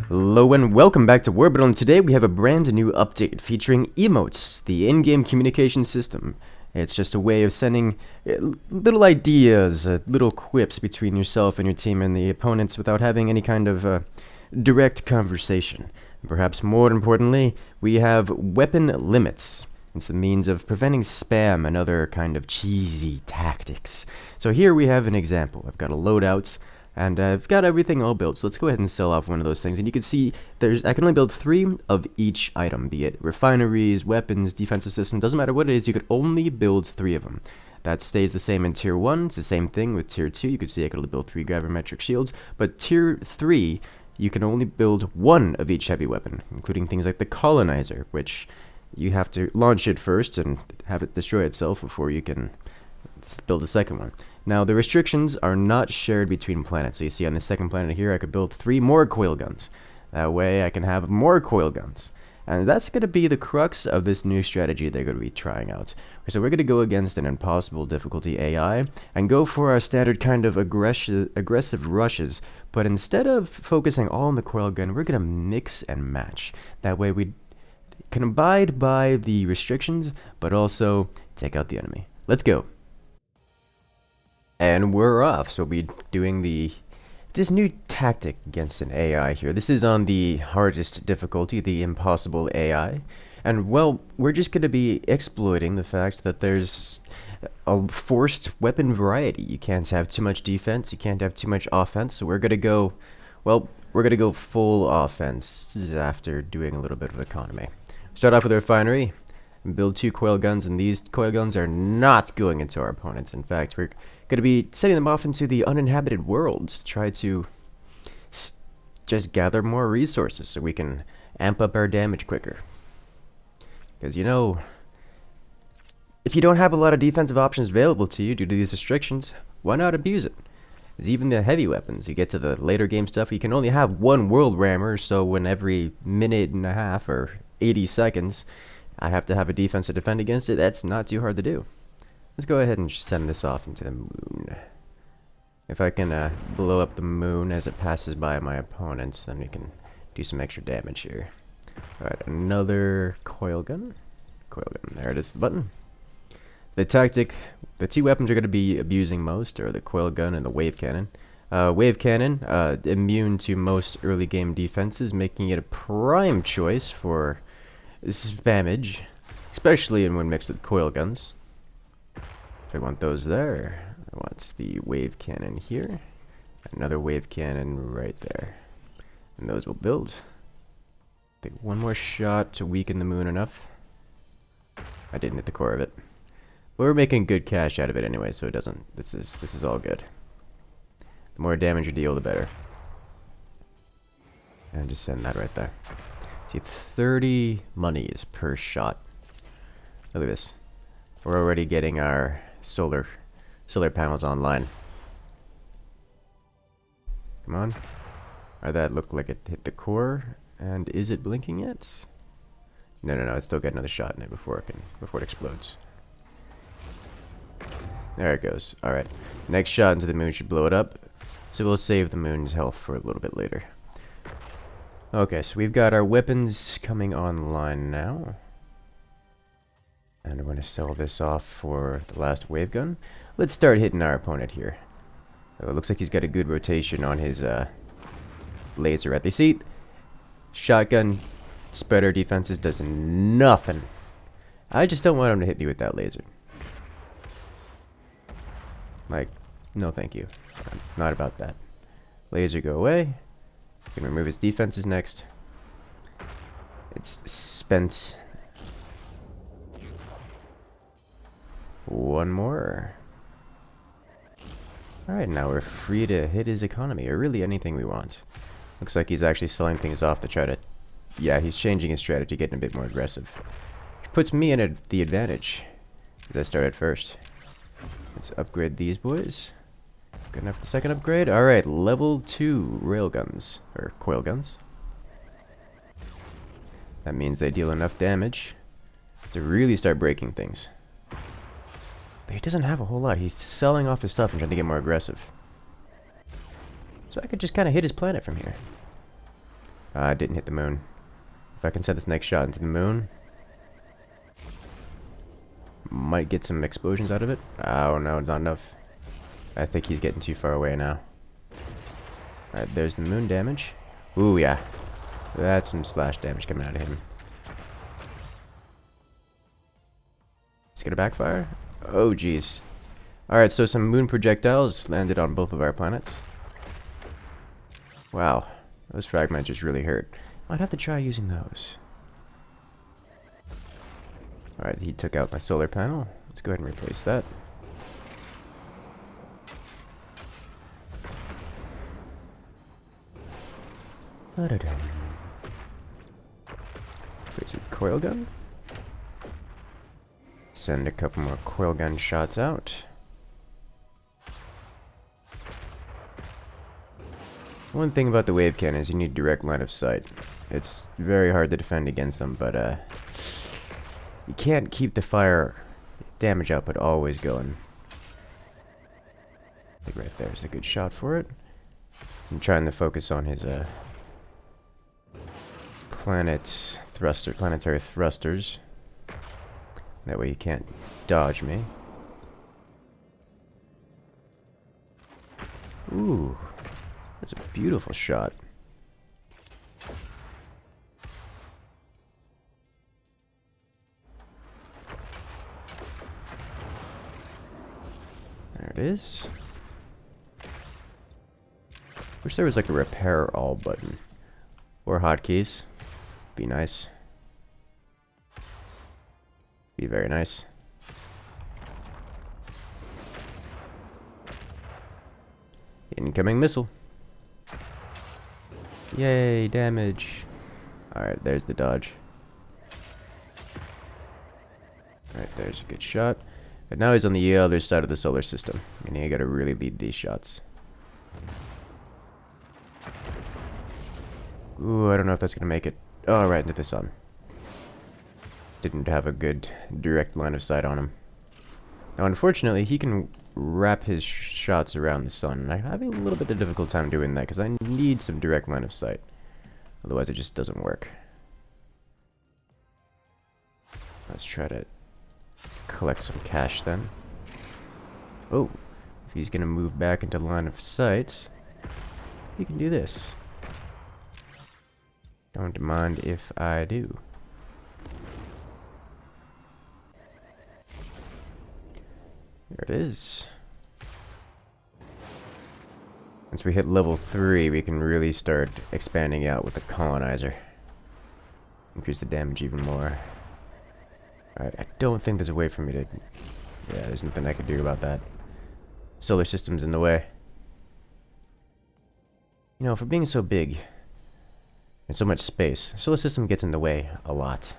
Hello and welcome back to Worbital, and today we have a brand new update featuring Emotes, the in-game communication system. It's just a way of sending little ideas, little quips between yourself and your team and the opponents without having any kind of direct conversation. And perhaps more importantly, we have weapon limits. It's the means of preventing spam and other kind of cheesy tactics. So here we have an example. I've got a loadout. And I've got everything all built, so let's go ahead and sell off one of those things. And you can see I can only build 3 of each item, be it refineries, weapons, defensive system, doesn't matter what it is, you could only build 3 of them. That stays the same in Tier 1, it's the same thing with Tier 2, you can see I could only build 3 gravimetric shields, but Tier 3, you can only build 1 of each heavy weapon, including things like the colonizer, which you have to launch it first and have it destroy itself before you can build a second one. Now, the restrictions are not shared between planets. So you see on the second planet here, I could build 3 more coil guns. That way I can have more coil guns. And that's going to be the crux of this new strategy they're going to be trying out. So we're going to go against an impossible difficulty AI and go for our standard kind of aggressive rushes. But instead of focusing all on the coil gun, we're going to mix and match. That way we can abide by the restrictions, but also take out the enemy. Let's go. And we're off, so we'll be doing this new tactic against an AI here. This is on the hardest difficulty, the impossible AI. And, well, we're just going to be exploiting the fact that there's a forced weapon variety. You can't have too much defense, you can't have too much offense, so we're going to go, well, we're going to go full offense after doing a little bit of economy. Start off with a refinery. Build 2 coil guns, and these coil guns are not going into our opponents. In fact, we're going to be sending them off into the uninhabited worlds to try to just gather more resources so we can amp up our damage quicker. Because, you know, if you don't have a lot of defensive options available to you due to these restrictions, why not abuse it? Because even the heavy weapons, you get to the later game stuff, you can only have 1 world rammer, so when every minute and a half or 80 seconds, I have to have a defense to defend against it. That's not too hard to do. Let's go ahead and send this off into the moon. If I can blow up the moon as it passes by my opponents, then we can do some extra damage here. Alright, another coil gun. Coil gun, there it is, the button. The tactic, the 2 weapons you're going to be abusing most are the coil gun and the wave cannon. Wave cannon, immune to most early game defenses, making it a prime choice for spammage, especially when mixed with coil guns. I want those there. I want the wave cannon here. Another wave cannon right there. And those will build. Take 1 more shot to weaken the moon enough. I didn't hit the core of it. But we're making good cash out of it anyway, so it doesn't. This is all good. The more damage you deal, the better. And just send that right there. See, 30 monies per shot. Look at this. We're already getting our solar panels online. Come on. That looked like it hit the core. And is it blinking yet? No, it's still got another shot in it before it explodes. There it goes. Alright. Next shot into the moon should blow it up. So we'll save the moon's health for a little bit later. Okay, so we've got our weapons coming online now. And I'm going to sell this off for the last wave gun. Let's start hitting our opponent here. Oh, it looks like he's got a good rotation on his laser at the seat. Shotgun spreader defenses does nothing. I just don't want him to hit me with that laser. Like, no thank you. I'm not about that. Laser go away. Can remove his defenses next. It's spent. 1 more. Alright, now we're free to hit his economy, or really anything we want. Looks like he's actually selling things off to try to... Yeah, he's changing his strategy, getting a bit more aggressive. Which puts me in the advantage, because I started first. Let's upgrade these boys. Good enough for the second upgrade? Alright, level 2 railguns, or coil guns. That means they deal enough damage to really start breaking things. But he doesn't have a whole lot. He's selling off his stuff and trying to get more aggressive. So I could just kind of hit his planet from here. I didn't hit the moon. If I can set this next shot into the moon, might get some explosions out of it. Oh no, not enough. I think he's getting too far away now. Alright, there's the moon damage. Ooh, yeah. That's some splash damage coming out of him. It's gonna backfire? Oh, jeez. Alright, so some moon projectiles landed on both of our planets. Wow. Those fragmenters really hurt. Might have to try using those. Alright, he took out my solar panel. Let's go ahead and replace that. There's a coil gun. Send a couple more coil gun shots out. One thing about the wave cannon is you need direct line of sight. It's very hard to defend against them, but you can't keep the fire damage output always going. I think right there's a good shot for it. I'm trying to focus on his planetary thrusters. That way he can't dodge me. Ooh, that's a beautiful shot. There it is. Wish there was like a repair all button. Or hotkeys. Be nice. Be very nice. Incoming missile. Yay, damage. Alright, there's the dodge. Alright, there's a good shot. And now he's on the other side of the solar system. And you gotta really lead these shots. Ooh, I don't know if that's gonna make it. Oh, right into the sun. Didn't have a good direct line of sight on him. Now, unfortunately, he can wrap his shots around the sun. And I'm having a little bit of a difficult time doing that because I need some direct line of sight. Otherwise, it just doesn't work. Let's try to collect some cash then. Oh, if he's gonna move back into line of sight, he can do this. Don't mind if I do. There it is. Once we hit level 3, we can really start expanding out with the colonizer. Increase the damage even more. Alright, I don't think there's a way for me to... Yeah, there's nothing I can do about that. Solar system's in the way. You know, for being so big and so much space, solar system gets in the way a lot.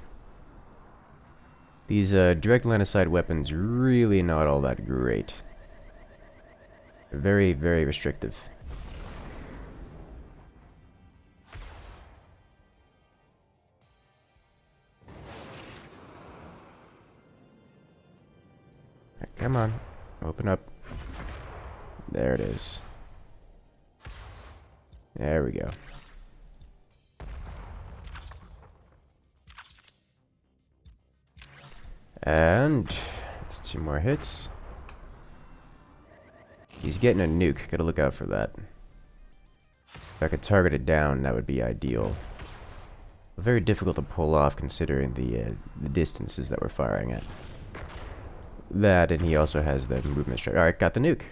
These direct line of sight weapons really not all that great. They're very, very restrictive. Right, come on, open up. There it is. There we go. And it's 2 more hits. He's getting a nuke. Gotta look out for that. If I could target it down, that would be ideal. Very difficult to pull off considering the distances that we're firing at. That, and he also has the movement straight. Alright, got the nuke.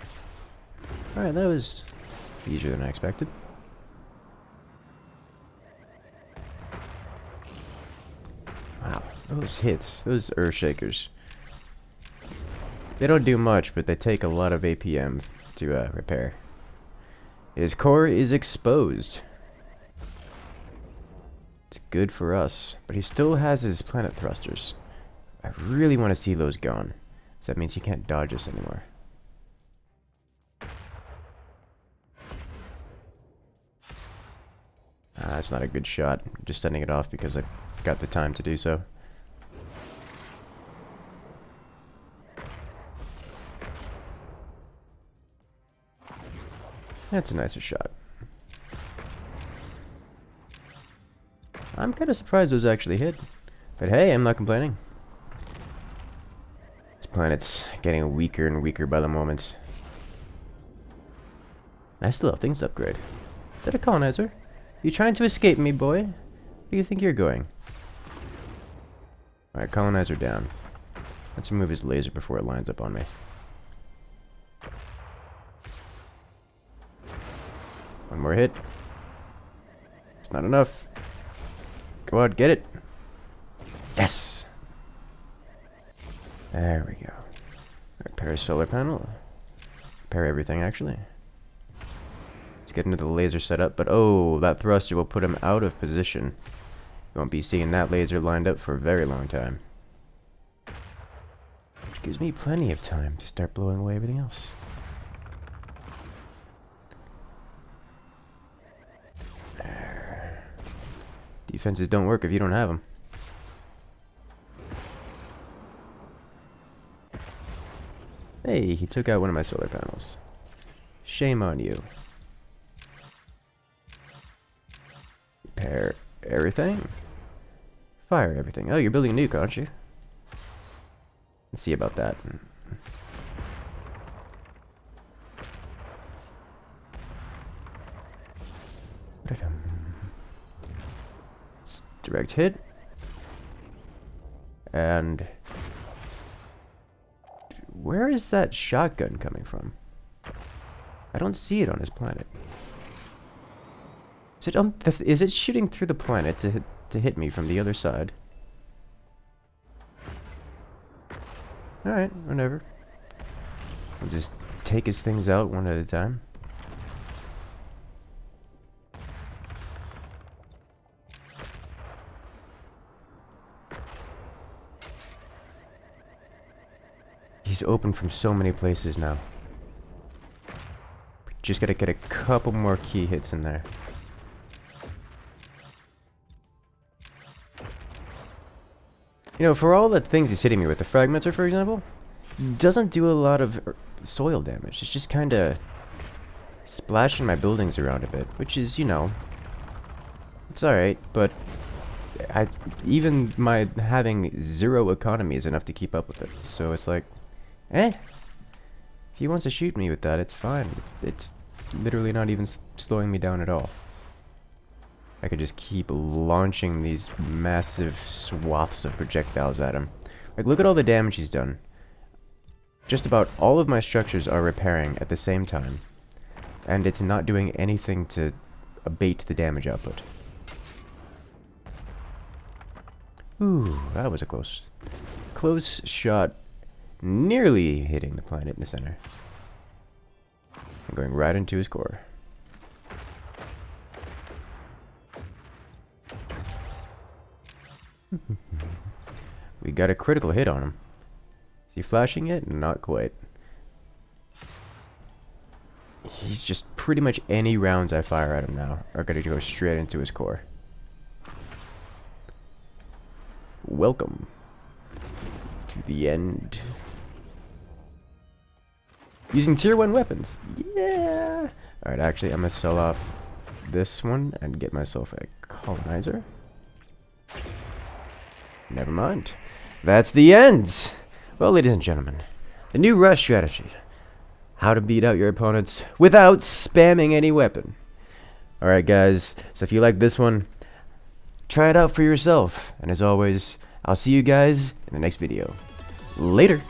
Alright, that was easier than I expected. Wow, those hits, those Earthshakers. They don't do much, but they take a lot of APM to repair. His core is exposed. It's good for us, but he still has his planet thrusters. I really want to see those gone. So that means he can't dodge us anymore. That's not a good shot. I'm just sending it off because I got the time to do so. That's a nicer shot. I'm kind of surprised those actually hit. But hey, I'm not complaining. This planet's getting weaker and weaker by the moment. And I still have things to upgrade. Is that a colonizer? You trying to escape me, boy? Where do you think you're going? Alright, colonizer down. Let's remove his laser before it lines up on me. One more hit. It's not enough. Go on, get it. Yes! There we go. Repair a solar panel. Repair everything, actually. Let's get into the laser setup, but oh, that thruster will put him out of position. You won't be seeing that laser lined up for a very long time. Which gives me plenty of time to start blowing away everything else. There. Defenses don't work if you don't have them. Hey, he took out one of my solar panels. Shame on you. Repair everything. Fire everything. Oh, you're building a nuke, aren't you? Let's see about that. Direct hit. And where is that shotgun coming from? I don't see it on his planet. Is it on is it shooting through the planet to hit me from the other side? Alright, whatever. I'll just take his things out one at a time. He's open from so many places now. Just gotta get a couple more key hits in there. You know, for all the things he's hitting me with, the fragmenter, for example, doesn't do a lot of soil damage. It's just kinda splashing my buildings around a bit, which is, you know, it's alright, but even my having 0 economy is enough to keep up with it. So it's like, if he wants to shoot me with that, it's fine. It's literally not even slowing me down at all. I could just keep launching these massive swaths of projectiles at him. Like, look at all the damage he's done. Just about all of my structures are repairing at the same time. And it's not doing anything to abate the damage output. Ooh, that was a close shot. Nearly hitting the planet in the center. And going right into his core. We got a critical hit on him. Is he flashing yet? Not quite. He's just pretty much any rounds I fire at him now are going to go straight into his core. Welcome to the end. Using tier 1 weapons. Yeah! Alright, actually, I'm going to sell off this one and get myself a colonizer. Never mind. That's the end! Well, ladies and gentlemen, the new rush strategy. How to beat out your opponents without spamming any weapon. Alright, guys, so if you like this one, try it out for yourself. And as always, I'll see you guys in the next video. Later!